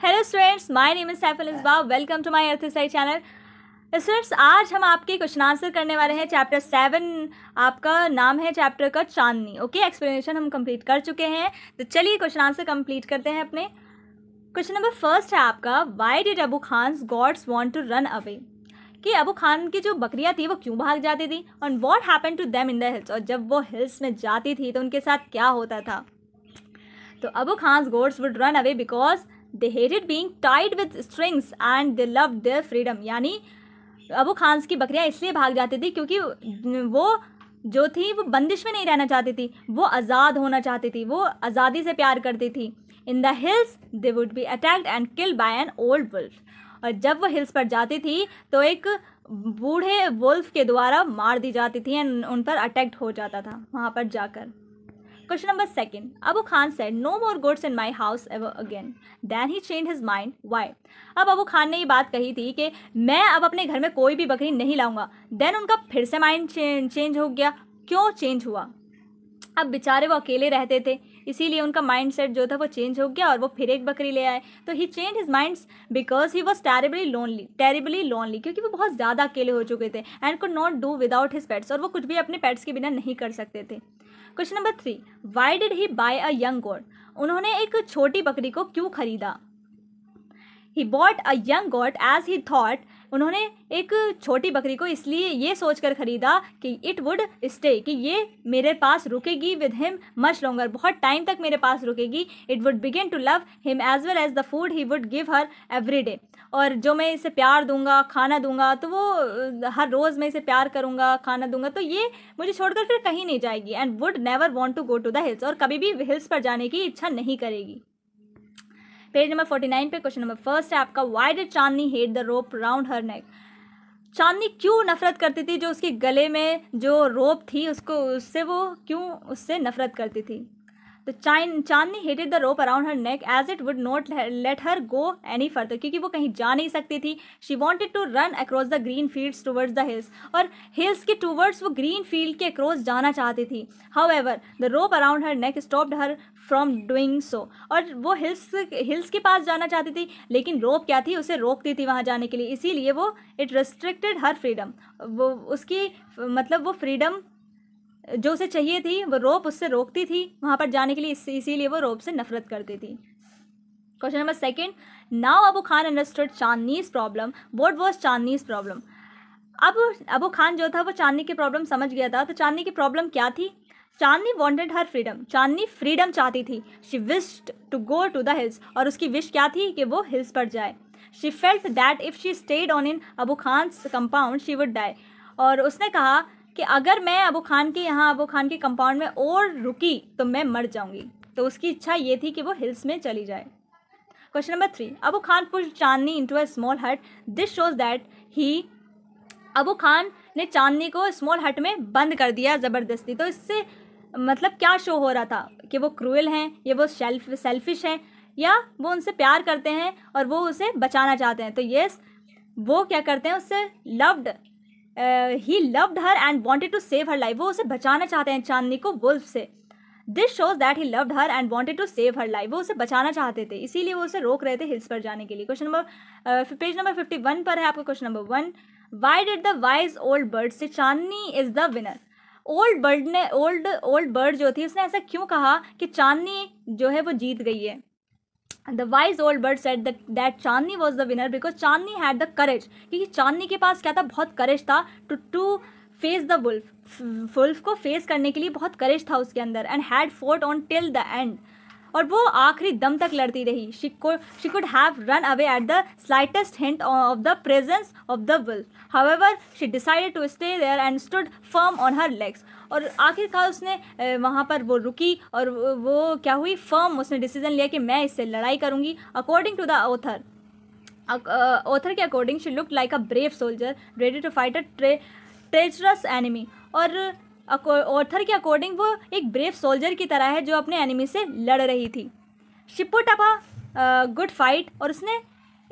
Hello students, my name is Saiful Isba. Welcome to my earth side channel. Students, आज हम आपके question answer करने वाले हैं। चैप्टर 7 आपका नाम है चैप्टर का चांदनी। ओके, एक्सप्लेनेशन हम कंप्लीट कर चुके हैं, तो चलिए क्वेश्चन आंसर कंप्लीट करते हैं अपने। क्वेश्चन नंबर फर्स्ट है आपका, why did Abu Khan's goats want to run away, कि अबू खान की जो बकरियां थी वो क्यों भाग जाती थी, और what happened to them in the hills, और जब वो हिल्स में जाती थी तो उनके साथ क्या होता था। तो Abu Khan's goats would run away because they hated being tied with strings and they loved their freedom. यानी अबू खान्स की बकरियां इसलिए भाग जाती थी क्योंकि वो जो थी वो बंदिश में नहीं रहना चाहती थी, वो आज़ाद होना चाहती थी, वो आज़ादी से प्यार करती थी। In the hills they would be attacked and killed by an old wolf, और जब वो हिल्स पर जाती थी तो एक बूढ़े वुल्फ के द्वारा मार दी जाती थी एंड उन पर अटैक्ट हो जाता था वहाँ पर जाकर। Question number second, Abu Khan said no more goats in my house ever again, then he change his mind why. अब अबू खान ने ये बात कही थी कि मैं अब अपने घर में कोई भी बकरी नहीं लाऊंगा, देन उनका फिर से माइंड चेंज हो गया। क्यों चेंज हुआ? अब बेचारे वो अकेले रहते थे, इसीलिए उनका माइंड सेट जो था वो चेंज हो गया और वो फिर एक बकरी ले आए। तो he change his minds because he was terribly lonely, क्योंकि वो बहुत ज़्यादा अकेले हो चुके थे and could not do without his pets, और वो कुछ भी अपने पेट्स के बिना नहीं कर सकते थे। Question number 3, why did he buy a young goat, उन्होंने एक छोटी बकरी को क्यों खरीदा। He bought a young goat as he thought, उन्होंने एक छोटी बकरी को इसलिए ये सोचकर खरीदा कि इट वुड स्टे, कि ये मेरे पास रुकेगी विद हिम मच लॉन्गर, बहुत टाइम तक मेरे पास रुकेगी। It would begin to love him as well as the food he would give her every day, और जो मैं इसे प्यार दूंगा, खाना दूंगा, तो वो हर रोज़ मैं इसे प्यार करूंगा, खाना दूंगा, तो ये मुझे छोड़कर फिर कहीं नहीं जाएगी। And would never want to go to the hills, और कभी भी हिल्स पर जाने की इच्छा नहीं करेगी। पेज नंबर 49 पे क्वेश्चन नंबर फर्स्ट है आपका, why did Chandni hate the rope round her neck, Chandni क्यों नफरत करती थी, जो उसके गले में जो रोप थी उसको उससे वो क्यों उससे नफरत करती थी। तो Chandni hated the rope around her neck as it would not let her go any further, क्योंकि वो कहीं जा नहीं सकती थी। She wanted to run across the green fields towards the hills, और हिल्स के टूवर्ड्स वो ग्रीन फील्ड के अक्रॉस जाना चाहती थी। However the rope around her neck stopped her from doing so, और वो हिल्स के पास जाना चाहती थी, लेकिन रोप क्या थी, उसे रोकती थी वहाँ जाने के लिए, इसीलिए वो इट रेस्ट्रिक्टेड हर फ्रीडम, वो उसकी मतलब वो फ्रीडम जो उसे चाहिए थी वो रोप उससे रोकती थी वहाँ पर जाने के लिए, इसीलिए वो रोप से नफरत करती थी। Question number second, now Abu Khan understood Chandni's problem, what was Chandni's problem. अब अबू खान जो था वो चांदनी की प्रॉब्लम समझ गया था। तो चांदनी की प्रॉब्लम क्या थी? Chandni wanted her freedom, Chandni freedom चाहती थी। She wished to go to the hills, और उसकी विश क्या थी कि वो हिल्स पर जाए। She felt that if she stayed on in Abu Khan's compound she would die, और उसने कहा कि अगर मैं अबू खान के यहाँ अबू खान के कंपाउंड में और रुकी तो मैं मर जाऊंगी। तो उसकी इच्छा ये थी कि वो हिल्स में चली जाए। Question number 3, Abu Khan pushed Chandni into a small hut, this shows that he, Abu Khan ने चांदनी को स्मॉल हट में बंद कर दिया ज़बरदस्ती। तो इससे मतलब क्या शो हो रहा था कि वो क्रूएल हैं, या वो सेल्फिश हैं, या वो उनसे प्यार करते हैं और वो उसे बचाना चाहते हैं। तो यस, वो क्या करते हैं, उससे he loved her and wanted to save her life, वो उसे बचाना चाहते हैं चांदनी को वुल्फ से। This shows that he loved her and wanted to save her life, वो उसे बचाना चाहते थे, इसीलिए वो उसे रोक रहे थे हिल्स पर जाने के लिए। क्वेश्चन नंबर पेज नंबर 51 पर है आपका question number 1, why did the wise old bird say Chandni is the winner. Old bird जो थी उसने ऐसा क्यों कहा कि चांदनी जो है वो जीत गई है। The wise old bird said that Chandni was the winner because Chandni had the courage, क्योंकि चांदनी के पास क्या था, बहुत करेज था to face the wolf को फेस करने के लिए बहुत करेज था उसके अंदर, and had fought on till the end, और वो आखिरी दम तक लड़ती रही। she could have run away at the slightest hint of the presence of the wolf, however she decided to stay there and stood firm on her legs, और आखिरकार उसने वहाँ पर वो रुकी और वो क्या हुई, फर्म, उसने डिसीजन लिया कि मैं इससे लड़ाई करूँगी। अकॉर्डिंग टू द ऑथर के according she looked like a brave soldier ready to fight a treacherous enemy, और ऑथर के अकॉर्डिंग वो एक ब्रेव सोल्जर की तरह है जो अपने एनिमी से लड़ रही थी। She put up a good fight, और उसने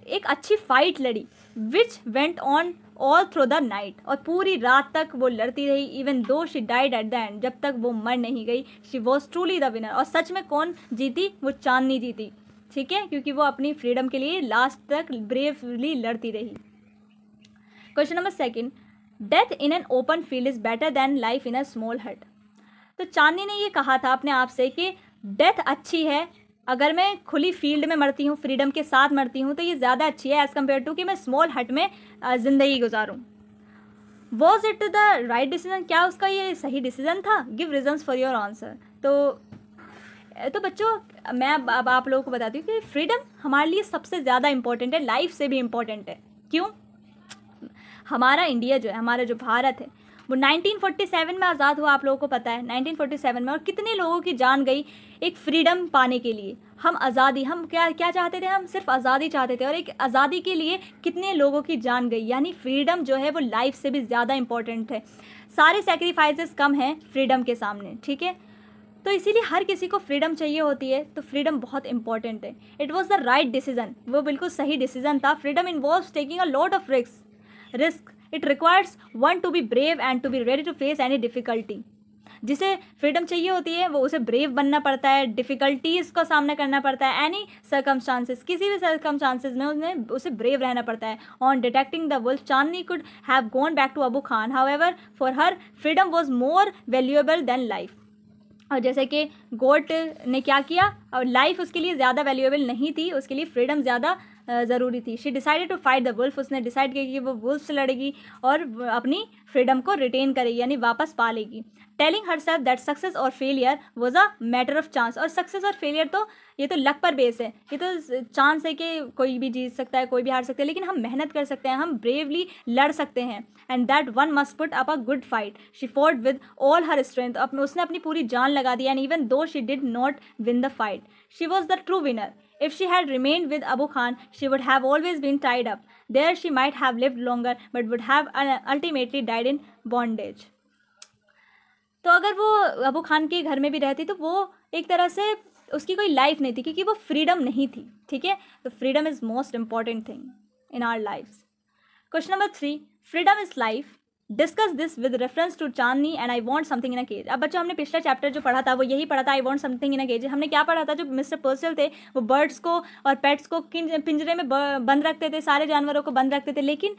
एक अच्छी फाइट लड़ी, which went on all through the night, और पूरी रात तक वो लड़ती रही। Even though she died at the end, जब तक वो मर नहीं गई। She was truly the winner, और सच में कौन जीती, वो चांदनी जीती। ठीक है, क्योंकि वो अपनी फ्रीडम के लिए लास्ट तक ब्रेवली लड़ती रही। Question number 2, death in an open field is better than life in a small हट। तो चांदनी ने ये कहा था अपने आप से कि डेथ अच्छी है, अगर मैं खुली फील्ड में मरती हूँ, फ्रीडम के साथ मरती हूँ, तो ये ज़्यादा अच्छी है एज़ कम्पेयर टू कि मैं स्मॉल हट में ज़िंदगी गुजारूँ। Was it the right decision? क्या उसका ये सही डिसीजन था? Give reasons for your answer. तो बच्चों मैं अब आप लोगों को बताती हूँ कि फ्रीडम हमारे लिए सबसे ज़्यादा इंपॉर्टेंट है, लाइफ से भी इम्पॉर्टेंट है। क्यों? हमारा इंडिया जो है, हमारा जो भारत है, वो 1947 में आज़ाद हुआ, आप लोगों को पता है 1947 में। और कितने लोगों की जान गई एक फ्रीडम पाने के लिए। हम आज़ादी, हम क्या चाहते थे? हम सिर्फ आज़ादी चाहते थे, और एक आज़ादी के लिए कितने लोगों की जान गई। यानी फ्रीडम जो है वो लाइफ से भी ज़्यादा इंपॉर्टेंट है। सारे सेक्रीफाइसेस कम हैं फ्रीडम के सामने, ठीक है। तो इसीलिए हर किसी को फ्रीडम चाहिए होती है, तो फ्रीडम बहुत इंपॉर्टेंट है। It was the right decision, वो बिल्कुल सही डिसीजन था। Freedom involves taking a lot of risk. It requires one to be brave and to be ready to face any difficulty. जिसे फ्रीडम चाहिए होती है वो उसे ब्रेव बनना पड़ता है, डिफ़िकल्टीज़ का सामना करना पड़ता है, एनी सर्कमस्टांसेस, किसी भी सर्कमस्टांसेस में उसे ब्रेव रहना पड़ता है। On detecting the wolf, Chandni could have gone back to Abu Khan, however for her freedom was more valuable than life. और जैसे कि गोट ने क्या किया, और लाइफ उसके लिए ज़्यादा वैल्यूएबल नहीं थी, उसके लिए फ्रीडम ज़्यादा ज़रूरी थी। She decided to fight the wolf, उसने डिसाइड किया कि वो वुल्फ से लड़ेगी और अपनी फ्रीडम को रिटेन करेगी, यानी वापस पा लेगी। टेलिंग हरसेल्फ दैट सक्सेस और failure was a matter of chance. और सक्सेस और फेलियर तो ये तो लक पर बेस है, ये तो चांस है कि कोई भी जीत सकता है, कोई भी हार सकता है, लेकिन हम मेहनत कर सकते हैं, हम ब्रेवली लड़ सकते हैं। And that one must put up a good fight. She fought with all her strength, उसने अपनी पूरी जान लगा दी। And even though she did not win the fight, she was the true winner. If she had remained with Abu Khan, she would have always been tied up. There she might have lived longer, but would have ultimately died in bondage. तो अगर वो अबू खान के घर में भी रहती तो वो एक तरह से उसकी कोई लाइफ नहीं थी, क्योंकि वो फ्रीडम नहीं थी, ठीक है। तो freedom is most important thing in our lifes. Question number 3, freedom is life. Discuss this with reference to Chandni and I want something in a cage. अब बच्चों हमने पिछला चैप्टर जो पढ़ा था वो यही पढ़ा था, I want something in a cage. हमने क्या पढ़ा था? जो मिस्टर पर्सिल थे वो बर्ड्स को और पेट्स को पिंजरे में बंद रखते थे, सारे जानवरों को बंद रखते थे, लेकिन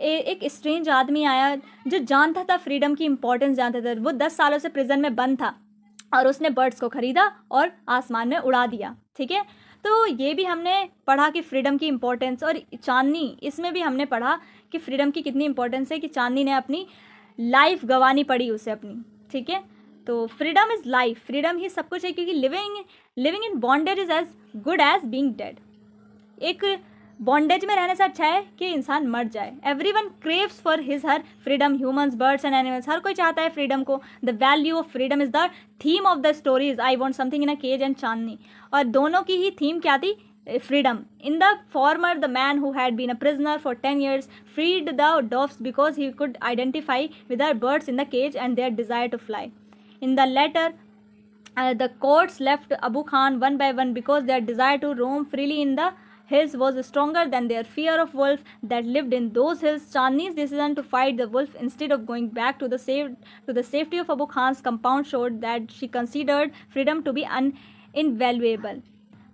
एक स्ट्रेंज आदमी आया जो जानता था फ्रीडम की इंपॉर्टेंस जानता था। वो 10 सालों से प्रिजन में बंद था और उसने बर्ड्स को ख़रीदा और आसमान में उड़ा दिया, ठीक है। तो ये भी हमने पढ़ा कि फ्रीडम की इंपॉर्टेंस। और चांदनी, इसमें भी हमने पढ़ा कि फ्रीडम की कितनी इंपॉर्टेंस है, कि चांदनी ने अपनी लाइफ गंवानी पड़ी उसे अपनी, ठीक है। तो फ्रीडम इज़ लाइफ, फ्रीडम ही सब कुछ है, क्योंकि living in bondage is as good as being dead. एक बॉन्डेज में रहने से अच्छा है कि इंसान मर जाए। Everyone craves for his her freedom, humans, birds and animals, हर कोई चाहता है फ्रीडम को। The value of freedom is the theme of the stories I want something in a cage and Chandni. और दोनों की ही थीम क्या थी? Freedom. In the former the man who had been a prisoner for 10 years freed the doves because he could identify with the birds in the cage and their desire to fly. In the latter, the courts left Abu Khan one by one because their desire to roam freely in the hills was stronger than their fear of wolf that lived in those hills. Chandni's decision to fight the wolf instead of going back to the safety of Abu Khan's compound showed that she considered freedom to be invaluable.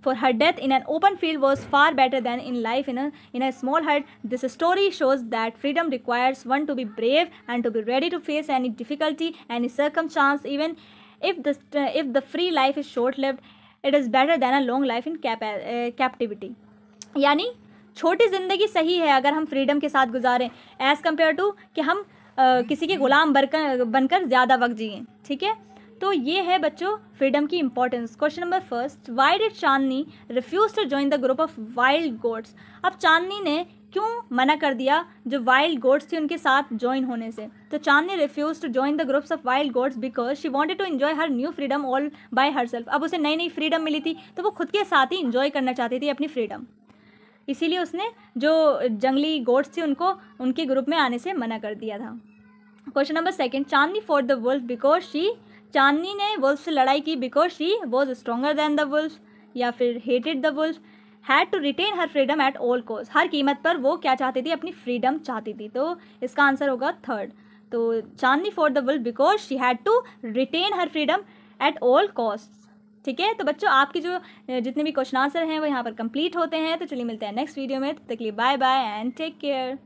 For her death in an open field was far better than in life in a small hut. This story shows that freedom requires one to be brave and to be ready to face any difficulty, any circumstance, even if the free life is short-lived. It is better than a long life in captivity. यानी छोटी ज़िंदगी सही है अगर हम freedom के साथ गुजारें as compare to कि हम किसी के गुलाम बनकर ज़्यादा वक्त जिएँ, ठीक है। तो ये है बच्चों फ्रीडम की importance. Question number 1, why did Chandni refuse to join the group of wild goats. अब चांदनी ने क्यों मना कर दिया जो वाइल्ड गोट्स थी उनके साथ ज्वाइन होने से? तो Chandni refuse to join the groups of wild goats because she wanted to enjoy her new freedom all by herself. अब उसे नई नई फ्रीडम मिली थी तो वो खुद के साथ ही इंजॉय करना चाहती थी अपनी फ्रीडम, इसीलिए उसने जो जंगली गोट्स थी उनको उनके ग्रुप में आने से मना कर दिया था। Question number 2, Chandni for the wolf because Chandni ने वुल्फ से लड़ाई की because she was stronger than the wolf, या फिर hated the wolf, had to retain her freedom at all cost. हर कीमत पर वो क्या चाहती थी? अपनी फ्रीडम चाहती थी। तो इसका आंसर होगा 3rd। तो Chandni for the wolf because she had to retain her freedom at all cost. ठीक है। तो बच्चों आपके जो जितने भी क्वेश्चन आंसर हैं वो यहाँ पर कंप्लीट होते हैं। तो चलिए मिलते हैं नेक्स्ट वीडियो में, तब तक के लिए bye bye and take care.